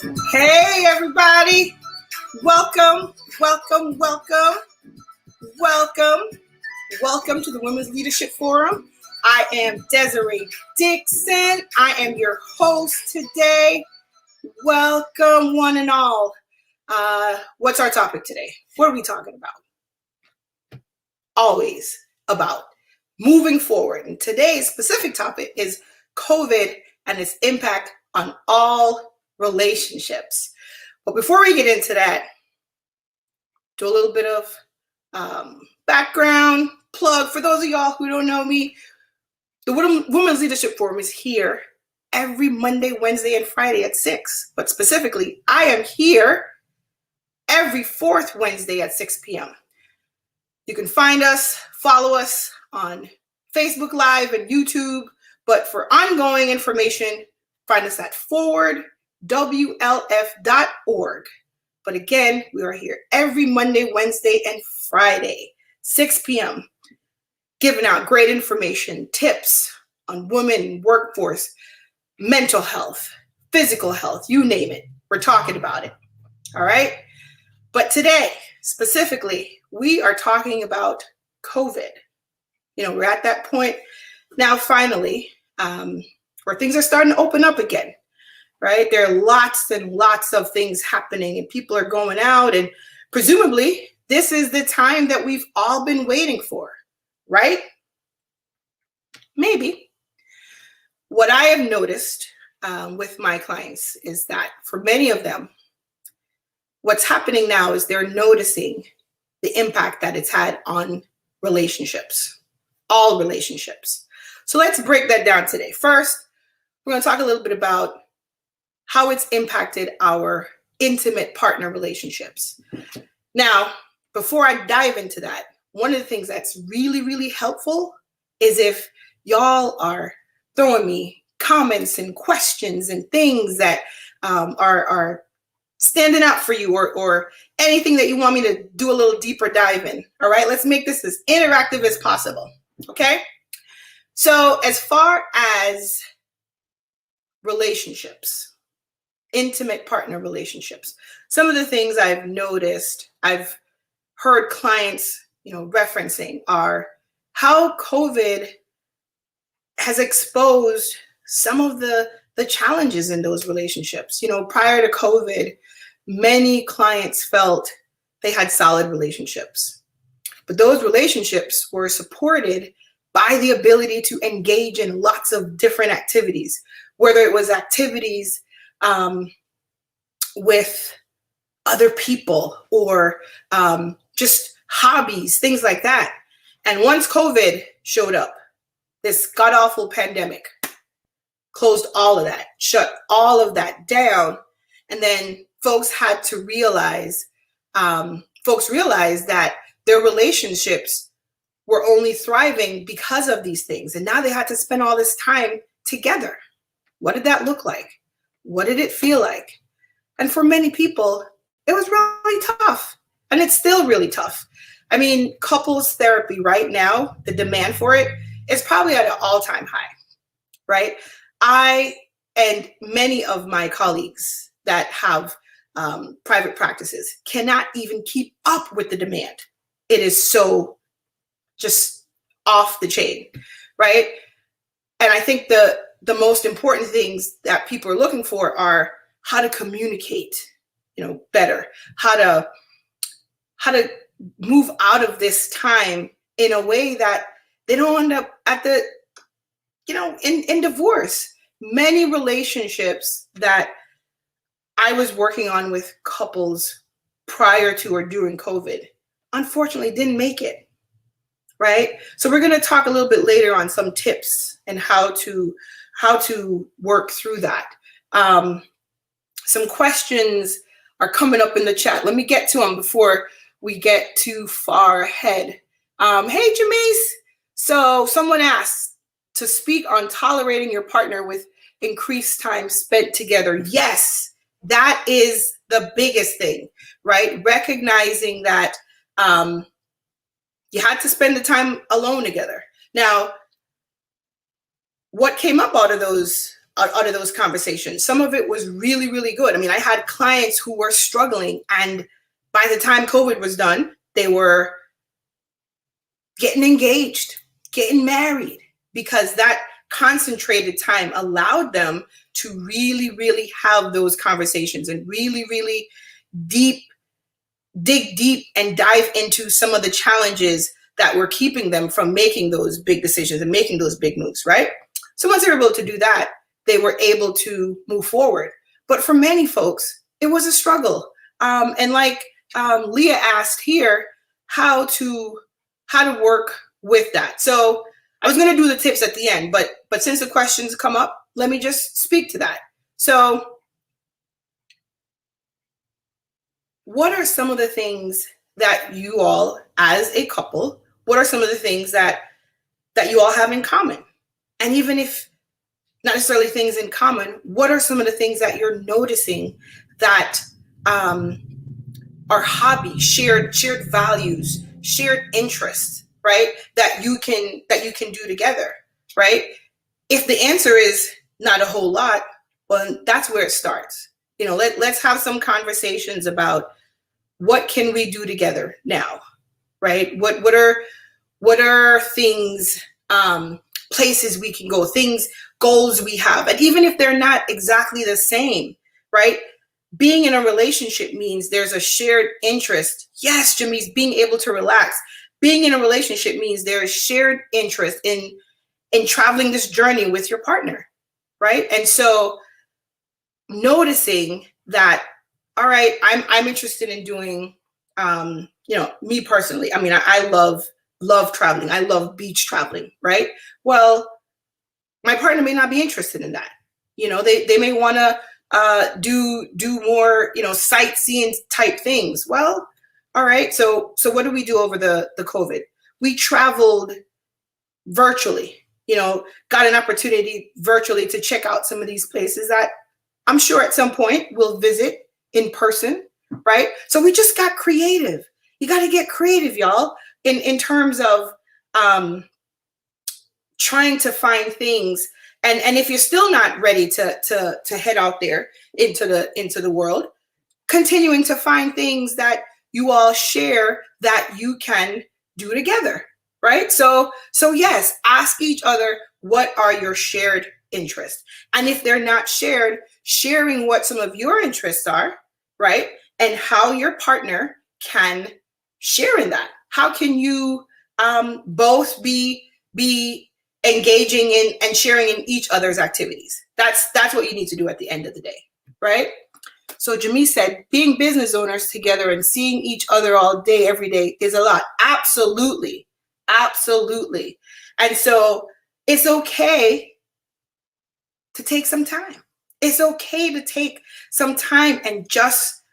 Hey, everybody. Welcome, welcome, welcome, welcome, welcome to the Women's Leadership Forum. I am Desyree Dixon. I am your host today. Welcome, one and all. What's our topic today? What are we talking about? Always about moving forward. And today's specific topic is COVID and its impact on all relationships. But before we get into that, do a little bit of background plug. For those of y'all who don't know me, the Women's Leadership Forum is here every Monday, Wednesday, and Friday at 6. But specifically, I am here every fourth Wednesday at 6 p.m. You can find us, follow us on Facebook Live and YouTube. But for ongoing information, find us at forwardwlf.org. But again, we are here every Monday, Wednesday, and Friday, 6 p.m., giving out great information, tips on women, workforce, mental health, physical health, you name it. We're talking about it. All right. But today, specifically, we are talking about COVID. We're at that point now, finally, where things are starting to open up again. Right? There are lots and lots of things happening and people are going out, and presumably this is the time that we've all been waiting for, right? Maybe. What I have noticed with my clients is that for many of them, what's happening now is they're noticing the impact that it's had on relationships, all relationships. So let's break that down today. First, we're going to talk a little bit about how it's impacted our intimate partner relationships. Now, before I dive into that, one of the things that's really, really helpful is if y'all are throwing me comments and questions and things that are standing out for you, or anything that you want me to do a little deeper dive in. All right, let's make this as interactive as possible. Okay. So as far as relationships, intimate partner relationships, some of the things I've noticed, I've heard clients, referencing are how COVID has exposed some of the challenges in those relationships. Prior to COVID, many clients felt they had solid relationships, but those relationships were supported by the ability to engage in lots of different activities, whether it was activities with other people or just hobbies, things like that. And once COVID showed up, this god-awful pandemic closed all of that, shut all of that down. And then folks realized that their relationships were only thriving because of these things. And now they had to spend all this time together. What did that look like? What did it feel like? And for many people, it was really tough. And it's still really tough. I mean, couples therapy right now, the demand for it is probably at an all-time high, right? I and many of my colleagues that have private practices cannot even keep up with the demand. It is so just off the chain, right? And I think the most important things that people are looking for are how to communicate, better, how to move out of this time in a way that they don't end up at the, in divorce. Many relationships that I was working on with couples prior to or during COVID, unfortunately didn't make it, right? So we're going to talk a little bit later on some tips and how to work through that. Some questions are coming up in the chat. Let me get to them before we get too far ahead. Hey, Jamise. So someone asked to speak on tolerating your partner with increased time spent together. Yes, that is the biggest thing, right? Recognizing that you had to spend the time alone together. Now, what came up out of those out of those conversations. Some of it was really, really good. I mean, I had clients who were struggling, and by the time COVID was done, they were getting engaged, getting married, because that concentrated time allowed them to really, really have those conversations and really, really dig deep and dive into some of the challenges that were keeping them from making those big decisions and making those big moves, right? So once they were able to do that, they were able to move forward. But for many folks, it was a struggle. And like Leah asked here, how to work with that. So I was going to do the tips at the end, but since the questions come up, let me just speak to that. So what are some of the things that you all, as a couple, what are some of the things that you all have in common? And even if not necessarily things in common, what are some of the things that you're noticing that are hobbies, shared values, shared interests, right? That you can do together, right? If the answer is not a whole lot, well, that's where it starts. You know, let's have some conversations about what can we do together now, right? What are things, places we can go, things, goals we have, and even if they're not exactly the same, right? Being in a relationship means there's a shared interest. Yes, Jimmy's being able to relax. Being in a relationship means there is shared interest in traveling this journey with your partner, right? And so noticing that, all right, I'm interested in doing, me personally. I mean, I love traveling. I love beach traveling, right? Well, my partner may not be interested in that. You know, they may want to do more, sightseeing type things. Well, all right. So what did we do over the COVID? We traveled virtually, got an opportunity virtually to check out some of these places that I'm sure at some point we'll visit in person, right? So we just got creative. You got to get creative, y'all, in terms of trying to find things. And if you're still not ready to head out there into the world, continuing to find things that you all share that you can do together, right? So yes, ask each other, what are your shared interests? And if they're not shared, sharing what some of your interests are, right? And how your partner can share in that. How can you both be engaging in and sharing in each other's activities? That's what you need to do at the end of the day, right? So Jamie said, being business owners together and seeing each other all day, every day is a lot. Absolutely. Absolutely. And so it's okay to take some time. It's okay to take some time and just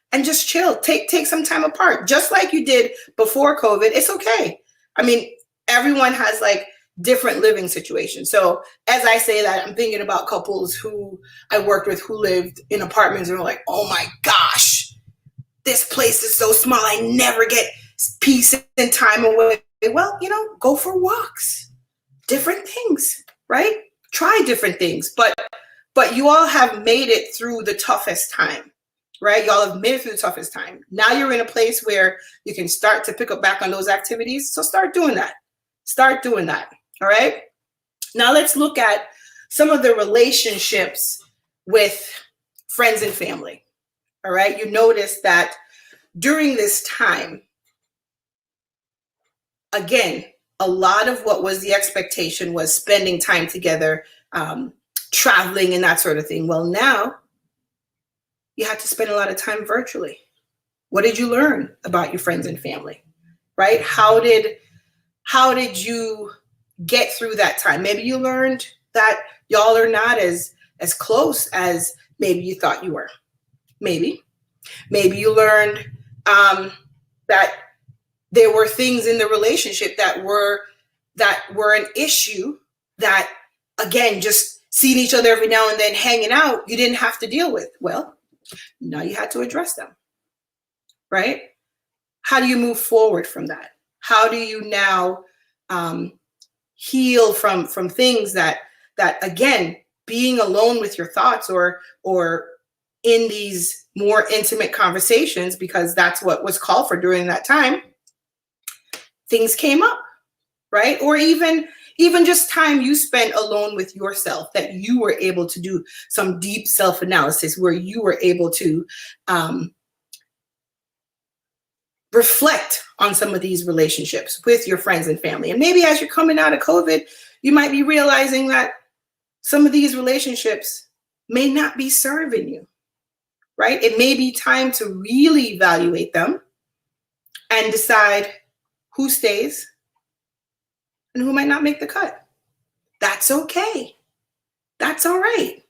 chill. Take some time apart, just like you did before COVID. It's okay. I mean, everyone has like different living situations. So as I say that, I'm thinking about couples who I worked with who lived in apartments and were like, oh my gosh, this place is so small. I never get peace and time away. Well, go for walks, different things, right? Try different things, but you all have made it through the toughest time, right? Y'all have made it through the toughest time. Now you're in a place where you can start to pick up back on those activities. So start doing that. Start doing that. All right. Now let's look at some of the relationships with friends and family. All right. You notice that during this time, again, a lot of what was the expectation was spending time together, traveling and that sort of thing. Well, now you have to spend a lot of time virtually. What did you learn about your friends and family, right? How did you get through that time? Maybe you learned that y'all are not as close as maybe you thought you were. Maybe you learned that there were things in the relationship that were an issue that, again, just seeing each other every now and then, hanging out, you didn't have to deal with. Well, now you had to address them, right? How do you move forward from that? How do you now heal from things that again, being alone with your thoughts or in these more intimate conversations, because that's what was called for during that time, things came up, right? Or even just time you spent alone with yourself, that you were able to do some deep self-analysis, where you were able to reflect on some of these relationships with your friends and family. And maybe as you're coming out of COVID, you might be realizing that some of these relationships may not be serving you, right? It may be time to really evaluate them and decide who stays and who might not make the cut. That's okay. That's all right,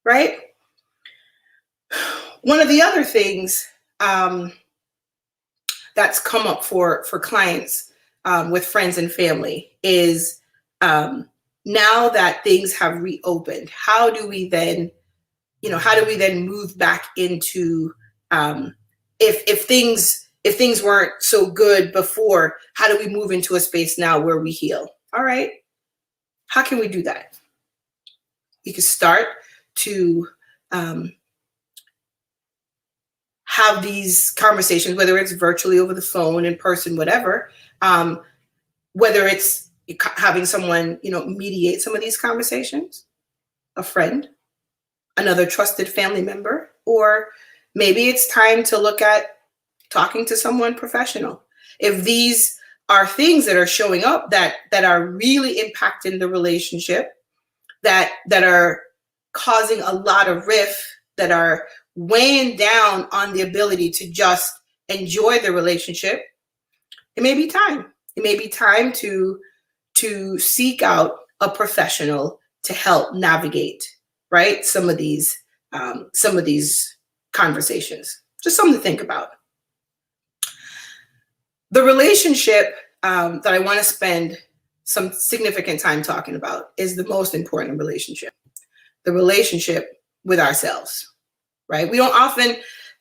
right? One of the other things that's come up for clients with friends and family is now that things have reopened, how do we then move back into if things weren't so good before, how do we move into a space now where we heal? All right, how can we do that? We can start to have these conversations, whether it's virtually, over the phone, in person, whatever, whether it's having someone, mediate some of these conversations, a friend, another trusted family member, or maybe it's time to look at talking to someone professional. If these are things that are showing up that are really impacting the relationship, that are causing a lot of rift, that are weighing down on the ability to just enjoy the relationship, it may be time. It may be time to seek out a professional to help navigate, right, some of these conversations. Just something to think about. The relationship that I want to spend some significant time talking about is the most important relationship, the relationship with ourselves, right? We don't often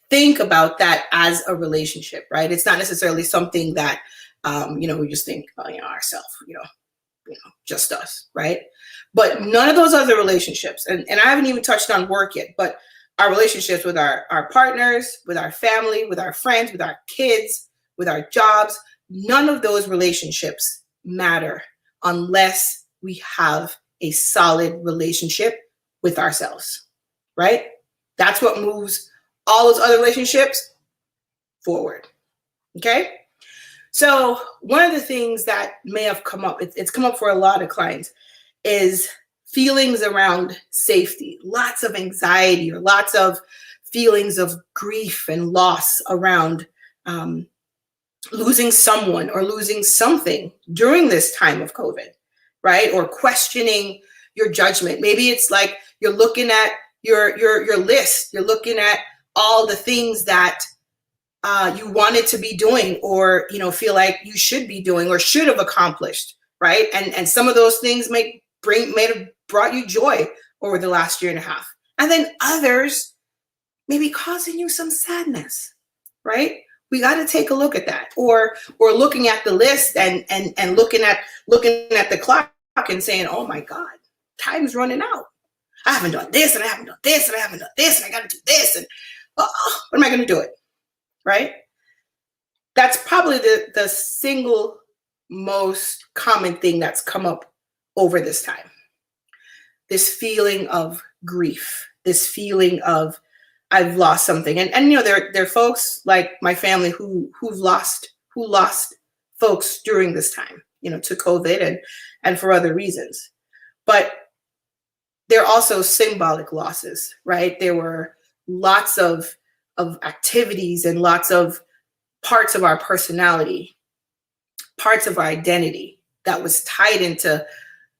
think about that as a relationship, right? It's not necessarily something that, we just think, ourselves, just us, right? But none of those other relationships, and I haven't even touched on work yet, but our relationships with our partners, with our family, with our friends, with our kids, with our jobs, none of those relationships matter unless we have a solid relationship with ourselves, right? That's what moves all those other relationships forward, okay? So one of the things that may have come up, it's come up for a lot of clients, is feelings around safety, lots of anxiety, or lots of feelings of grief and loss around losing someone or losing something during this time of COVID, right? Or questioning your judgment. Maybe it's like you're looking at your list, you're looking at all the things that you wanted to be doing, or feel like you should be doing or should have accomplished, right? And some of those things may have brought you joy over the last year and a half, and then others may be causing you some sadness, right? We got to take a look at that, or looking at the list and looking at the clock and saying, oh my God, time's running out. I haven't done this, and I haven't done this, and I haven't done this, and I got to do this, and when am I going to do it? Right? That's probably the single most common thing that's come up over this time. This feeling of grief, this feeling of I've lost something, and there are folks like my family who lost folks during this time, to COVID and for other reasons. But there are also symbolic losses, right? There were lots of activities and lots of parts of our personality, parts of our identity that was tied into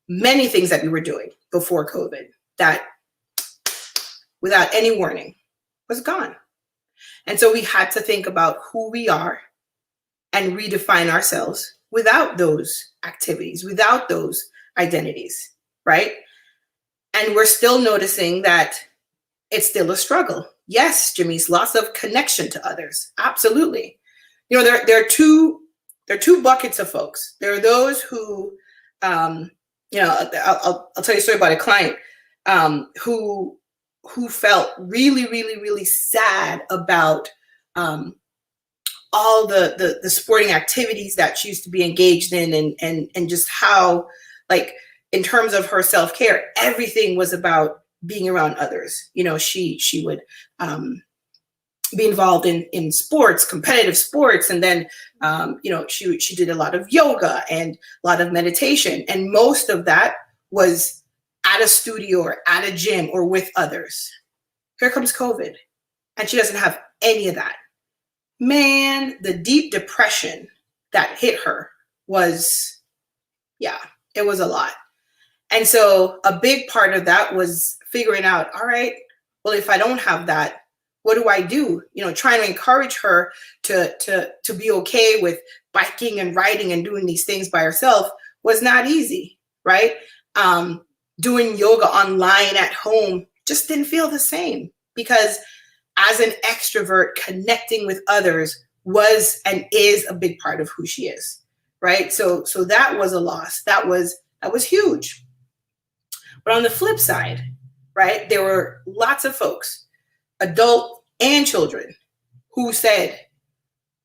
many things that we were doing before COVID that, without any warning, was gone. And so we had to think about who we are and redefine ourselves without those activities, without those identities, right? And we're still noticing that it's still a struggle. Yes, Jimmy's loss of connection to others. Absolutely. There are two buckets of folks. There are those who, I'll tell you a story about a client. who felt really, really, really sad about all the sporting activities that she used to be engaged in, and just how, like, in terms of her self-care, everything was about being around others. She would be involved in sports, competitive sports, and then she did a lot of yoga and a lot of meditation, and most of that was at a studio or at a gym or with others. Here comes COVID, and she doesn't have any of that. Man, the deep depression that hit her was, it was a lot. And so a big part of that was figuring out, all right, well, if I don't have that, what do I do? Trying to encourage her to be okay with biking and riding and doing these things by herself was not easy, right? Doing yoga online at home just didn't feel the same, because as an extrovert, connecting with others was and is a big part of who she is, right? So that was a loss. That was huge. But on the flip side, right, there were lots of folks, adult and children, who said,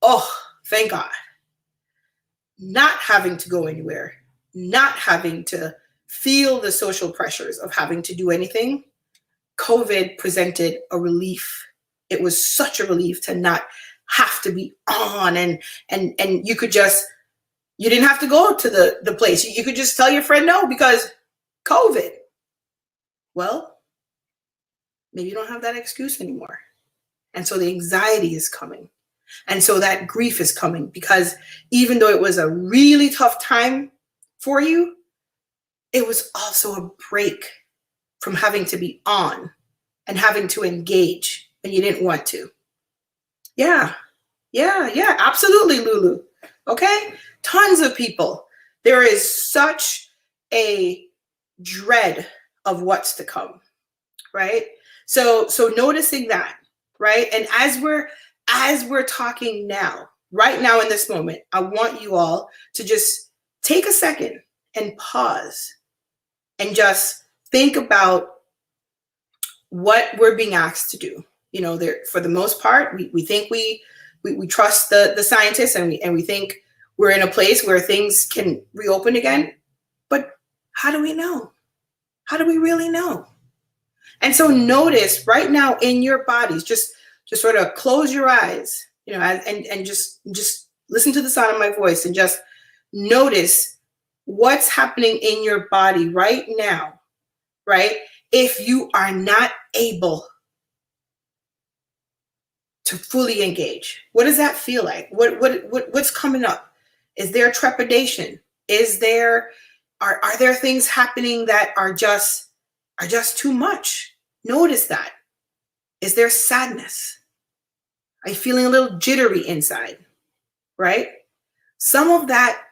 oh, thank God, not having to go anywhere, not having to feel the social pressures of having to do anything. COVID presented a relief. It was such a relief to not have to be on, and you didn't have to go to the place. You could just tell your friend no because COVID. Well, maybe you don't have that excuse anymore. And so the anxiety is coming. And so that grief is coming, because even though it was a really tough time for you, it was also a break from having to be on and having to engage when you didn't want to. Yeah, absolutely, Lulu. Okay? Tons of people. There is such a dread of what's to come, right? So noticing that, right? And as we're talking now, right now in this moment, I want you all to just take a second and pause and just think about what we're being asked to do. For the most part, we think we trust the scientists, and we think we're in a place where things can reopen again. But how do we know? How do we really know? And so notice right now in your bodies, just sort of close your eyes, and just listen to the sound of my voice, and just notice what's happening in your body right now, right? If you are not able to fully engage, what does that feel like? What's coming up? Is there trepidation? Are there things happening that are just too much? Notice that. Is there sadness? Are you feeling a little jittery inside? Right? Some of that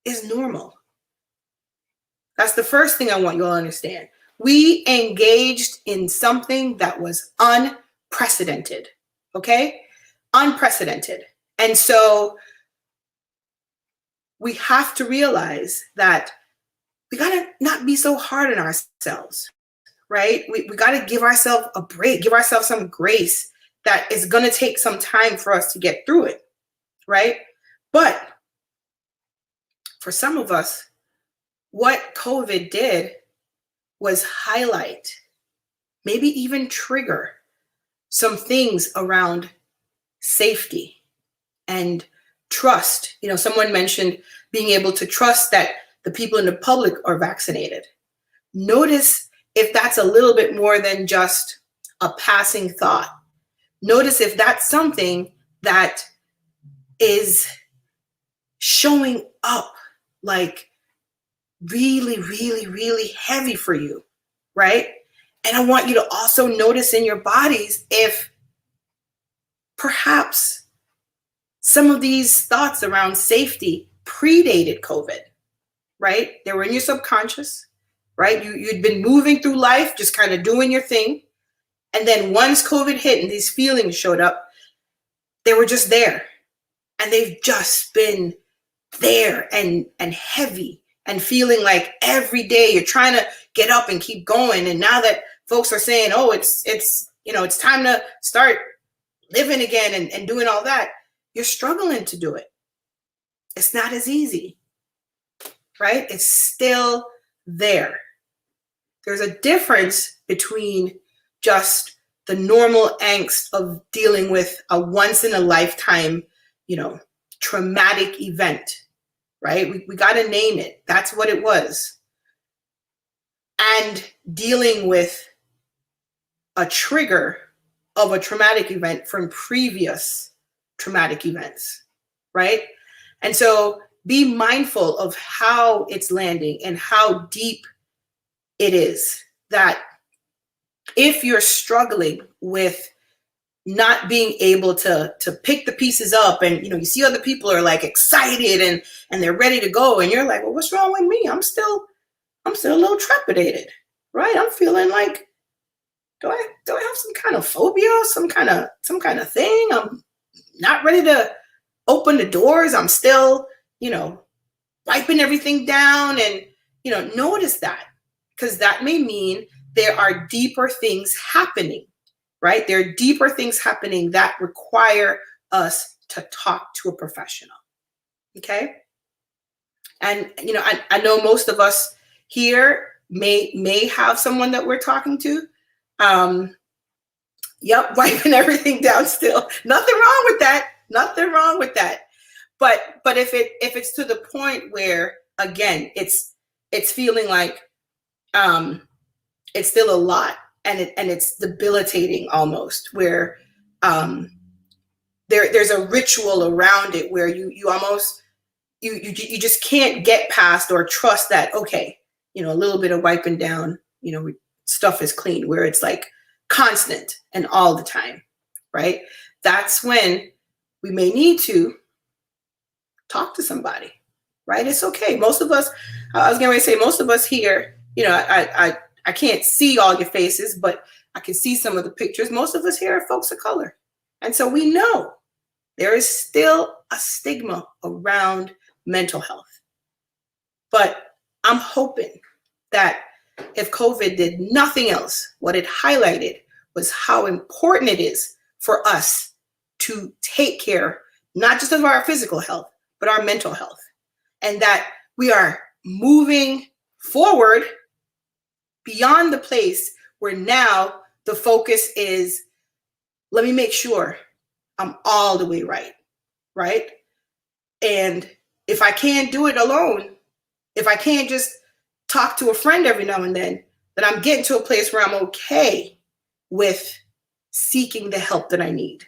is normal. That's the first thing I want you all to understand. We engaged in something that was unprecedented. Okay? Unprecedented. And so we have to realize that we got to not be so hard on ourselves, right? We got to give ourselves a break, give ourselves some grace, that it's going to take some time for us to get through it, right? But for some of us, what COVID did was highlight, maybe even trigger some things around safety and trust. Someone mentioned being able to trust that the people in the public are vaccinated. Notice if that's a little bit more than just a passing thought. Notice if that's something that is showing up like really, really, really heavy for you, right? And I want you to also notice in your bodies if perhaps some of these thoughts around safety predated COVID, right? They were in your subconscious, right? You'd been moving through life, just kind of doing your thing. And then once COVID hit and these feelings showed up, they were just there. And they've just been there and heavy and feeling like every day you're trying to get up and keep going. And now that folks are saying, oh, it's time to start living again and doing all that, you're struggling to do it. It's not as easy, right? It's still there. There's a difference between just the normal angst of dealing with a once in a lifetime, traumatic event, right? We got to name it. That's what it was. And dealing with a trigger of a traumatic event from previous traumatic events, right? And so be mindful of how it's landing and how deep it is. That if you're struggling with not being able to pick the pieces up, and you see other people are like excited and they're ready to go, and you're like, well, what's wrong with me? I'm still a little trepidated, right? I'm feeling like, do I have some kind of phobia, some kind of thing? I'm not ready to open the doors. I'm still, wiping everything down, and notice that, because that may mean there are deeper things happening, right? There are deeper things happening that require us to talk to a professional, okay? And, I know most of us here may have someone that we're talking to. Yep, wiping everything down still. Nothing wrong with that. Nothing wrong with that. But if it's to the point where, again, it's feeling like it's still a lot, and it's debilitating almost, where there's a ritual around it where you almost you just can't get past or trust that, okay, a little bit of wiping down, stuff is clean, where it's like constant and all the time, right? That's when we may need to talk to somebody, right? It's okay. Most of us, I was going to say, most of us here, I can't see all your faces, but I can see some of the pictures. Most of us here are folks of color. And so we know there is still a stigma around mental health. But I'm hoping that if COVID did nothing else, what it highlighted was how important it is for us to take care, not just of our physical health, but our mental health. And that we are moving forward beyond the place where now the focus is, let me make sure I'm all the way right? And if I can't do it alone, if I can't just talk to a friend every now and then I'm getting to a place where I'm okay with seeking the help that I need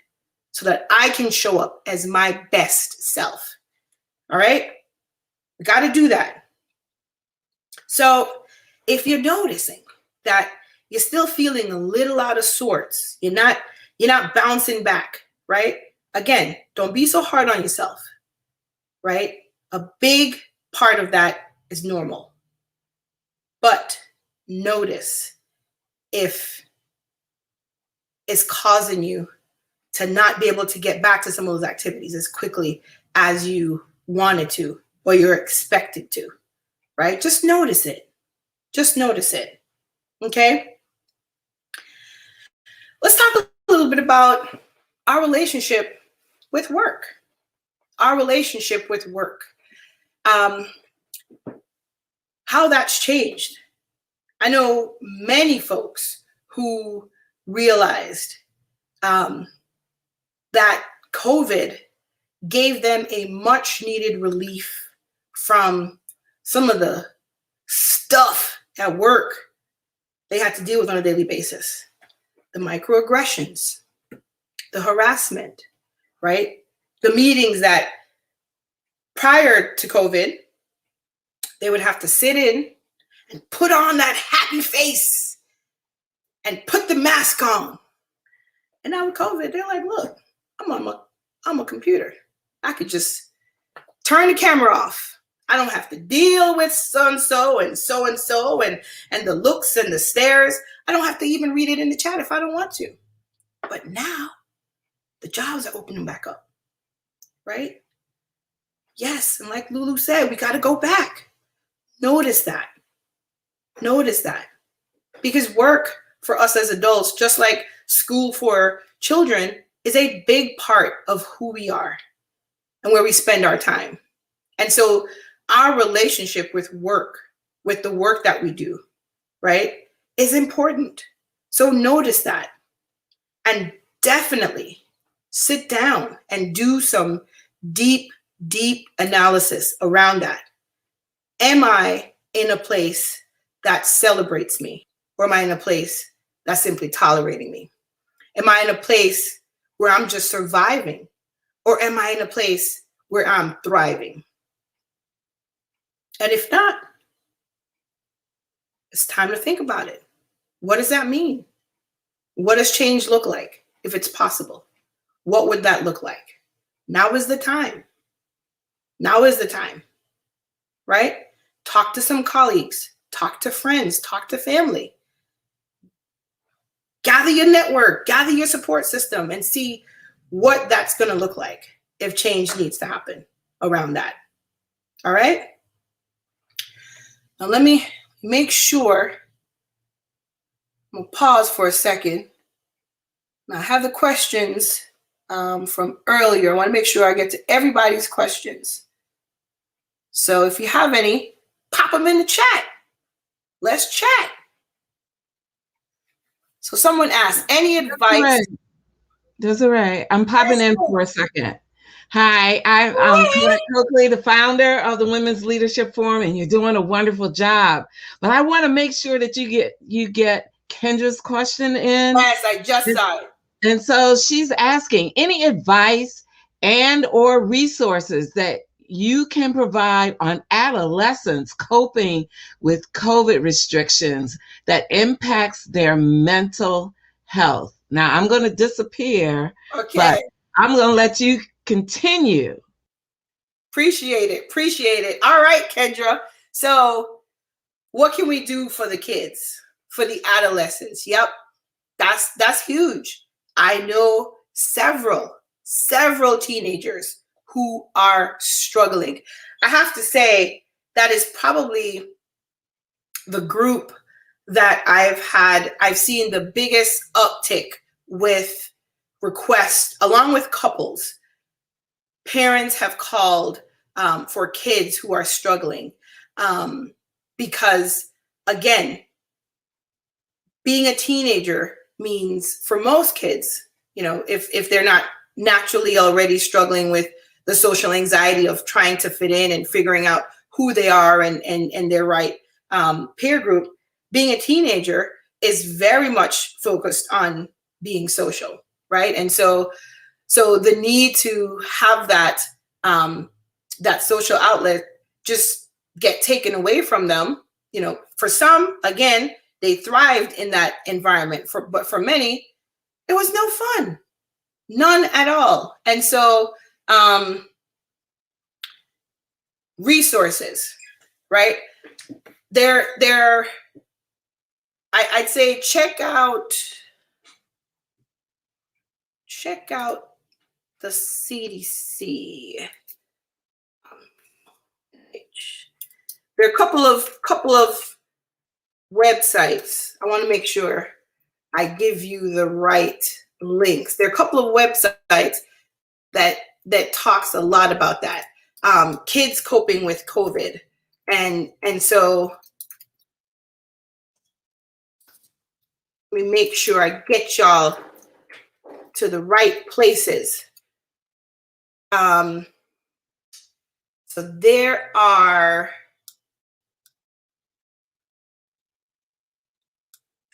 so that I can show up as my best self. All right? We got to do that. So if you're noticing that you're still feeling a little out of sorts, you're not bouncing back, right? Again, don't be so hard on yourself, right? A big part of that is normal. But notice if it's causing you to not be able to get back to some of those activities as quickly as you wanted to or you're expected to, right? Just notice it. Just notice it. Okay? Let's talk a little bit about our relationship with work. Our relationship with work. How that's changed. I know many folks who realized that COVID gave them a much needed relief from some of the stuff at work they had to deal with on a daily basis. The microaggressions, the harassment, right? The meetings that prior to COVID, they would have to sit in and put on that happy face and put the mask on. And now with COVID, they're like, look, I'm a computer. I could just turn the camera off. I don't have to deal with so-and-so and so-and-so and the looks and the stares. I don't have to even read it in the chat if I don't want to. But now the jobs are opening back up, right? Yes, and like Lulu said, we got to go back. Notice that. Notice that. Because work for us as adults, just like school for children, is a big part of who we are and where we spend our time. And so our relationship with work, with the work that we do, right, is important. So notice that. And definitely sit down and do some deep, deep analysis around that. Am I in a place that celebrates me? Or am I in a place that's simply tolerating me? Am I in a place where I'm just surviving? Or am I in a place where I'm thriving? And if not, it's time to think about it. What does that mean? What does change look like if it's possible? What would that look like? Now is the time. Now is the time, right? Talk to some colleagues, talk to friends, talk to family. Gather your network, gather your support system, and see what that's going to look like if change needs to happen around that. All right? Now let me make sure, I'm going to pause for a second. Now I have the questions from earlier. I want to make sure I get to everybody's questions. So if you have any, pop them in the chat. Let's chat. So someone asked, any advice? Desyree, I'm popping in for a second. Hi, I'm Colette Coakley, the founder of the Women's Leadership Forum, and you're doing a wonderful job. But I want to make sure that you get Kendra's question in. Yes, I just saw it. And so she's asking any advice and or resources that you can provide on adolescents coping with COVID restrictions that impacts their mental health. Now I'm going to disappear, but I'm going to let you continue. Appreciate it. Appreciate it. All right, Kendra. So what can we do for the kids, for the adolescents? Yep. That's huge. I know several teenagers who are struggling. I have to say that is probably the group that I've seen the biggest uptick with requests, along with couples. Parents have called for kids who are struggling because, again, being a teenager means for most kids, you know, if they're not naturally already struggling with the social anxiety of trying to fit in and figuring out who they are and their right peer group, being a teenager is very much focused on being social, right? And so the need to have that that social outlet just get taken away from them, you know, for some, again, they thrived in that environment, but for many, it was no fun, none at all. And so resources, right? I'd say check out the CDC. There are a couple of websites. I want to make sure I give you the right links. There are a couple of websites that talks a lot about that. Kids coping with COVID. And so let me make sure I get y'all to the right places. So there are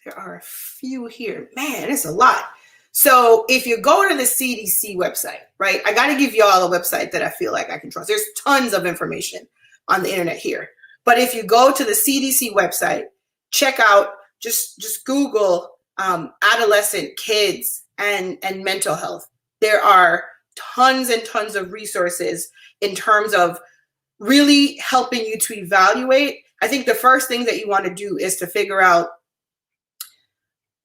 a few here. Man, it's a lot. So if you go to the CDC website, right, I got to give y'all a website that I feel like I can trust. There's tons of information on the internet here. But if you go to the CDC website, check out, just Google adolescent kids and mental health. There are tons and tons of resources in terms of really helping you to evaluate. I think the first thing that you want to do is to figure out,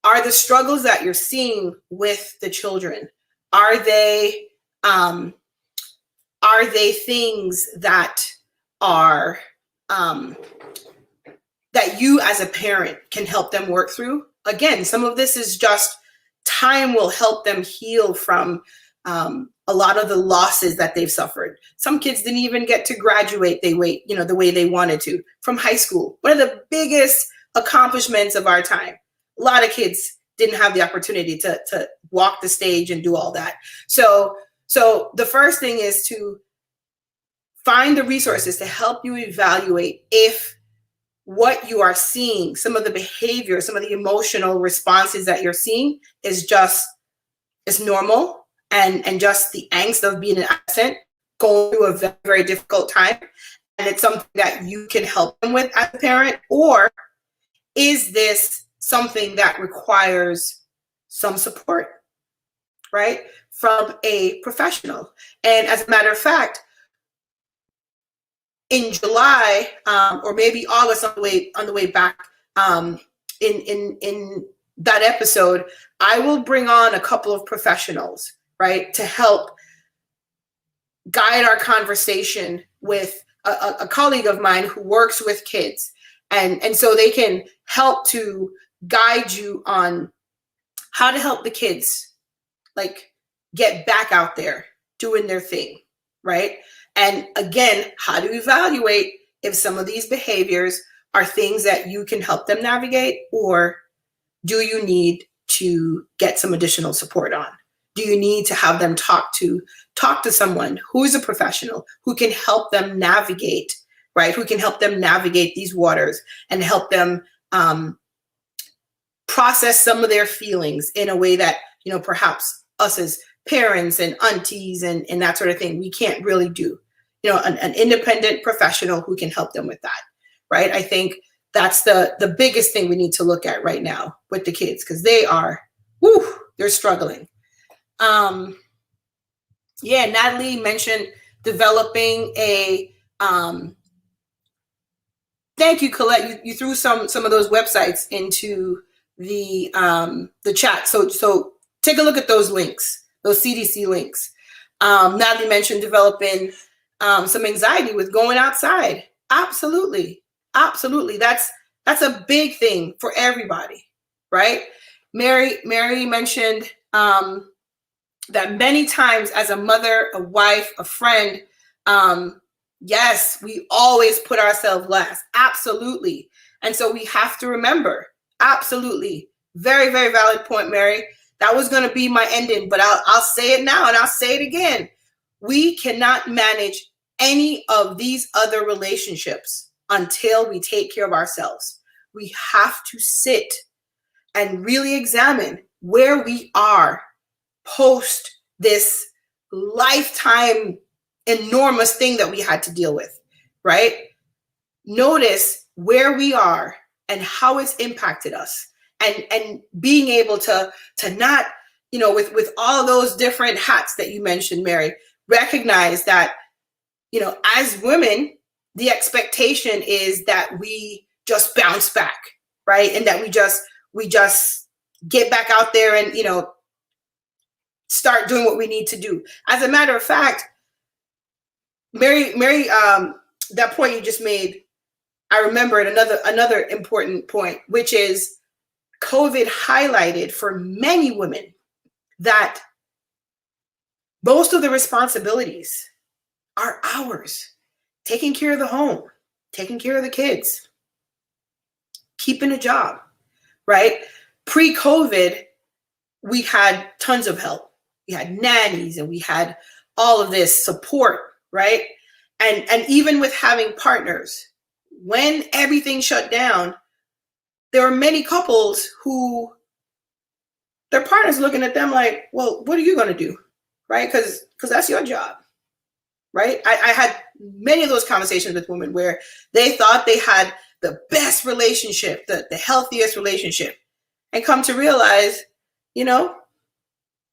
are the struggles that you're seeing with the children, are they things that are that you as a parent can help them work through. Again, some of this is just time will help them heal from a lot of the losses that they've suffered. Some kids didn't even get to graduate the way they wanted to from high school. One of the biggest accomplishments of our time. A lot of kids didn't have the opportunity to walk the stage and do all that. So the first thing is to find the resources to help you evaluate if what you are seeing, some of the behavior, some of the emotional responses that you're seeing is normal and just the angst of being an adolescent going through a very, very difficult time. And it's something that you can help them with as a parent, or is this something that requires some support, right, from a professional? And as a matter of fact, in July or maybe August, on the way back, in that episode, I will bring on a couple of professionals, right, to help guide our conversation with a colleague of mine who works with kids, and so they can help to guide you on how to help the kids like get back out there doing their thing, right? And again, how to evaluate if some of these behaviors are things that you can help them navigate, or do you need to get some additional support on? Do you need to have them talk to someone who's a professional who can help them navigate, right? Who can help them navigate these waters and help them process some of their feelings in a way that, perhaps us as parents and aunties and that sort of thing, we can't really do. An independent professional who can help them with that, right? I think that's the biggest thing we need to look at right now with the kids, because they're struggling. Natalie mentioned developing a, thank you, Colette. You threw some of those websites into the chat. So take a look at those links, those CDC links. Natalie mentioned developing some anxiety with going outside. Absolutely. That's a big thing for everybody, right? Mary mentioned that many times as a mother, a wife, a friend, yes, we always put ourselves last. Absolutely. And so we have to remember, absolutely. Very, very valid point, Mary. That was going to be my ending, but I'll say it now and I'll say it again. We cannot manage any of these other relationships until we take care of ourselves. We have to sit and really examine where we are post this lifetime enormous thing that we had to deal with, right? Notice where we are and how it's impacted us, and being able to not, with all those different hats that you mentioned, Mary, recognize that, as women, the expectation is that we just bounce back, right? And that we just get back out there and, start doing what we need to do. As a matter of fact, Mary, that point you just made, I remembered another important point, which is COVID highlighted for many women that most of the responsibilities are ours. Taking care of the home, taking care of the kids, keeping a job, right? Pre-COVID, we had tons of help. We had nannies and we had all of this support, right? And even with having partners, when everything shut down, there were many couples who their partners looking at them like, well, what are you going to do? Right? Because that's your job. Right? I had many of those conversations with women where they thought they had the best relationship, the healthiest relationship, and come to realize,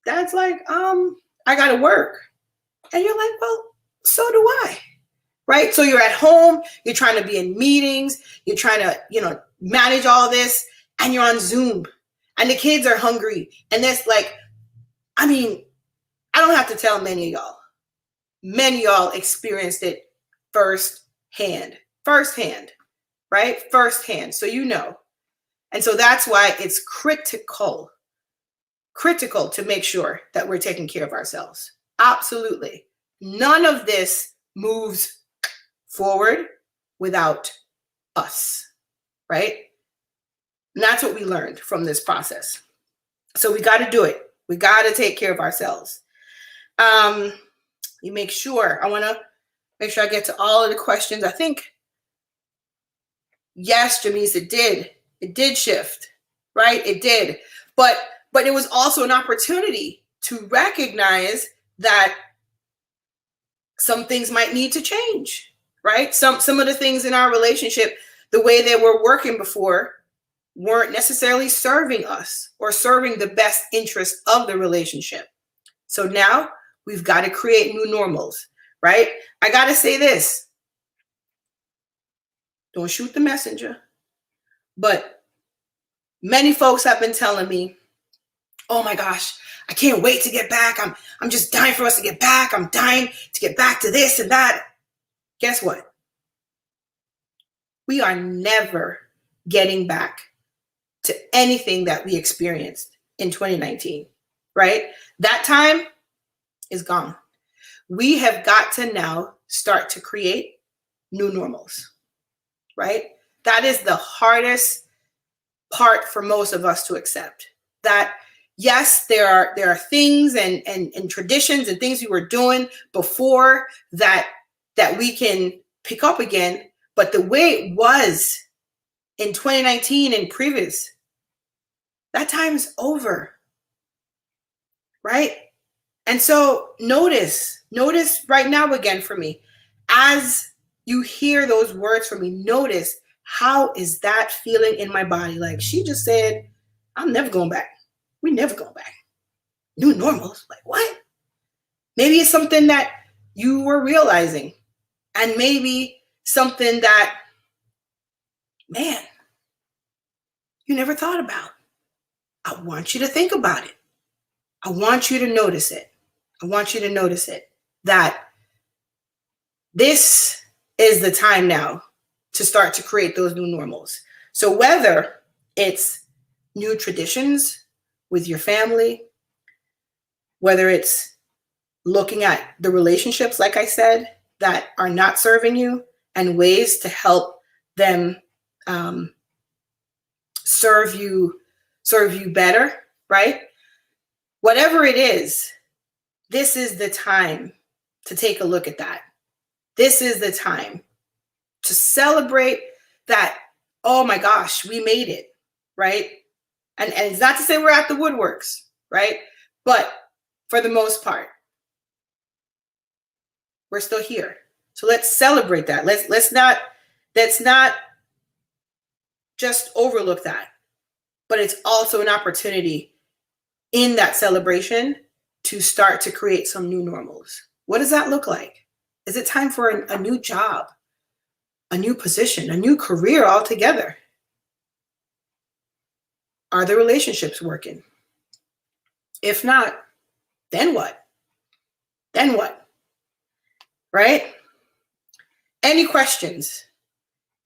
dad's like, I got to work. And you're like, well, so do I. Right? So you're at home, you're trying to be in meetings, you're trying to, manage all this, and you're on Zoom, and the kids are hungry. And that's like, I don't have to tell many of y'all experienced it firsthand, firsthand, right? Firsthand, so you know. And so that's why it's critical to make sure that we're taking care of ourselves. Absolutely. None of this moves forward without us, right? And that's what we learned from this process. So we got to do it. We got to take care of ourselves. You make sure, I want to make sure I get to all of the questions. I think, yes, Jamise, it did shift, right? It did. But it was also an opportunity to recognize that some things might need to change, right? Some of the things in our relationship, the way they were working before, weren't necessarily serving us or serving the best interest of the relationship. So now we've got to create new normals, right? I got to say this. Don't shoot the messenger. But many folks have been telling me, oh my gosh, I can't wait to get back. I'm just dying for us to get back. I'm dying to get back to this and that. Guess what? We are never getting back to anything that we experienced in 2019, right? That time is gone. We have got to now start to create new normals, right? That is the hardest part for most of us to accept. That yes, there are things and traditions and things we were doing before that we can pick up again, but the way it was in 2019 and previous, that time's over, right? And so notice right now again for me, as you hear those words from me, notice how is that feeling in my body? Like she just said, I'm never going back. We never going back. New normals, like what? Maybe it's something that you were realizing, and maybe something that, man, you never thought about. I want you to think about it. I want you to notice it. I want you to notice it, that this is the time now to start to create those new normals. So whether it's new traditions with your family, whether it's looking at the relationships, like I said, that are not serving you and ways to help them serve you better, right? Whatever it is, this is the time to take a look at that. This is the time to celebrate that, oh my gosh, we made it, right? And it's not to say we're at the woodworks, right? But for the most part, we're still here. So let's celebrate that. Let's not just overlook that. But it's also an opportunity in that celebration to start to create some new normals. What does that look like? Is it time for a new job, a new position, a new career altogether? Are the relationships working? If not, then what? Then what? Right? Any questions?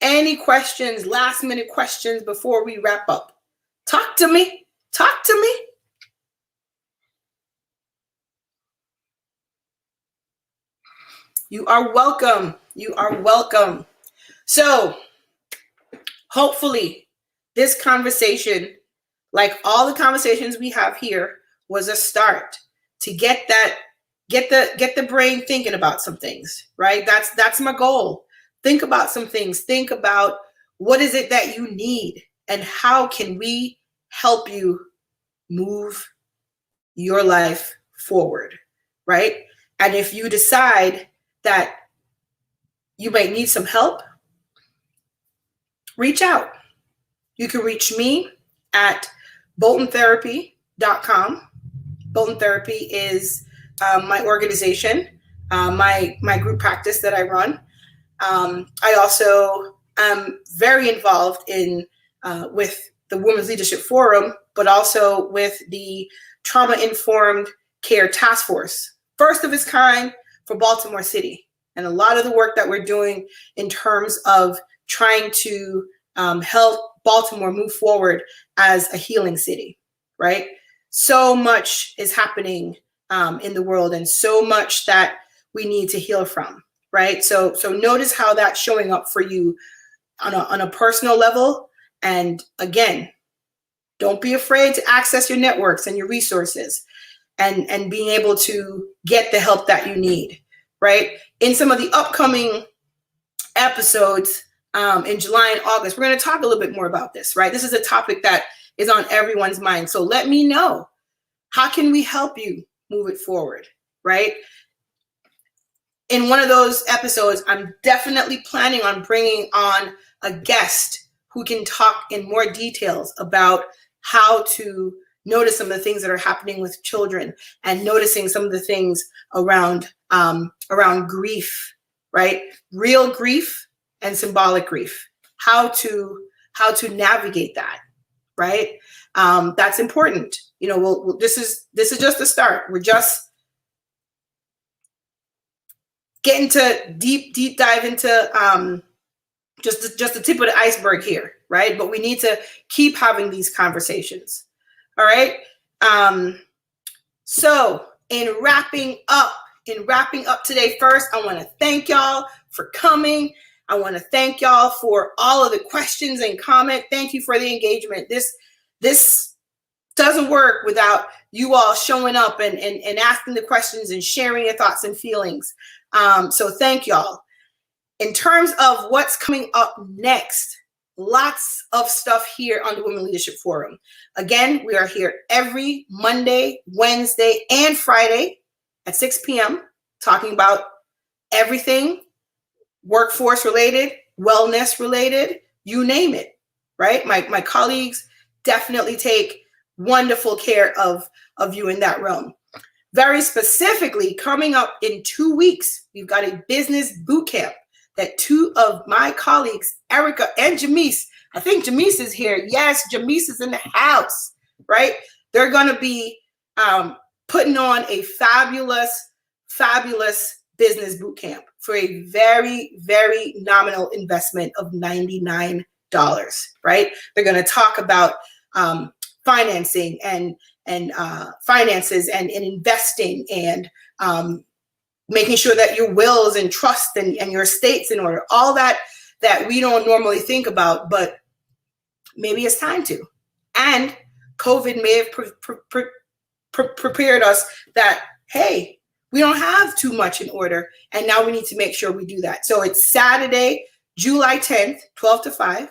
Any questions, last minute questions before we wrap up? Talk to me. Talk to me. You are welcome. You are welcome. So hopefully this conversation, like all the conversations we have here, was a start to get the brain thinking about some things, right? That's my goal. Think about some things. Think about what is it that you need and how can we help you move your life forward, right? And if you decide that you might need some help, reach out. You can reach me at boltontherapy.com. Bolton Therapy is my organization, my group practice that I run. I also am very involved in with the Women's Leadership Forum, but also with the Trauma Informed Care Task Force, first of its kind for Baltimore City. and a lot of the work that we're doing in terms of trying to help Baltimore move forward as a healing city, right? So much is happening in the world, and so much that we need to heal from, right? So notice how that's showing up for you on a personal level. And again, don't be afraid to access your networks and your resources and being able to get the help that you need, right? In some of the upcoming episodes in July and August, we're going to talk a little bit more about this, right? This is a topic that is on everyone's mind. So let me know, how can we help you move it forward, right? In one of those episodes, I'm definitely planning on bringing on a guest who can talk in more details about how to notice some of the things that are happening with children, and noticing some of the things around grief, right? Real grief and symbolic grief. How to navigate that, right? That's important. You know, this is just a start. We're just getting to deep dive into just the tip of the iceberg here, right? But we need to keep having these conversations. All right. So in wrapping up today, first, I want to thank y'all for coming. I want to thank y'all for all of the questions and comment. Thank you for the engagement. This doesn't work without you all showing up and asking the questions and sharing your thoughts and feelings. So thank y'all. In terms of what's coming up next, lots of stuff here on the Women Leadership Forum. Again, we are here every Monday, Wednesday, and Friday at 6 p.m. talking about everything workforce related, wellness related, you name it, right? My colleagues definitely take wonderful care of you in that realm. Very specifically, coming up in 2 weeks, we've got a business boot camp that two of my colleagues, Erica and Jamise, I think Jamise is here. Yes, Jamise is in the house, right? They're going to be putting on a fabulous business boot camp for a very, very nominal investment of $99, right? They're going to talk about financing and finances and investing and making sure that your wills and trust and your estate's in order, all that we don't normally think about, but maybe it's time to. And COVID may have prepared us that, hey, we don't have too much in order, and now we need to make sure we do that. So it's Saturday, July 10th, 12 to 5,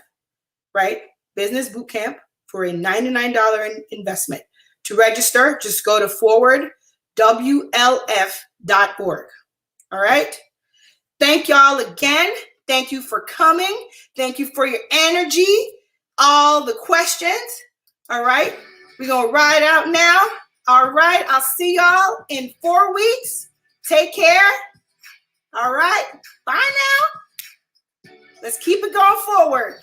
right? Business boot camp for a $99 investment. To register, just go to forwardwlf.org. All right. Thank y'all again. Thank you for coming. Thank you for your energy, all the questions. All right. We're going to ride out now. All right. I'll see y'all in 4 weeks. Take care. All right. Bye now. Let's keep it going forward.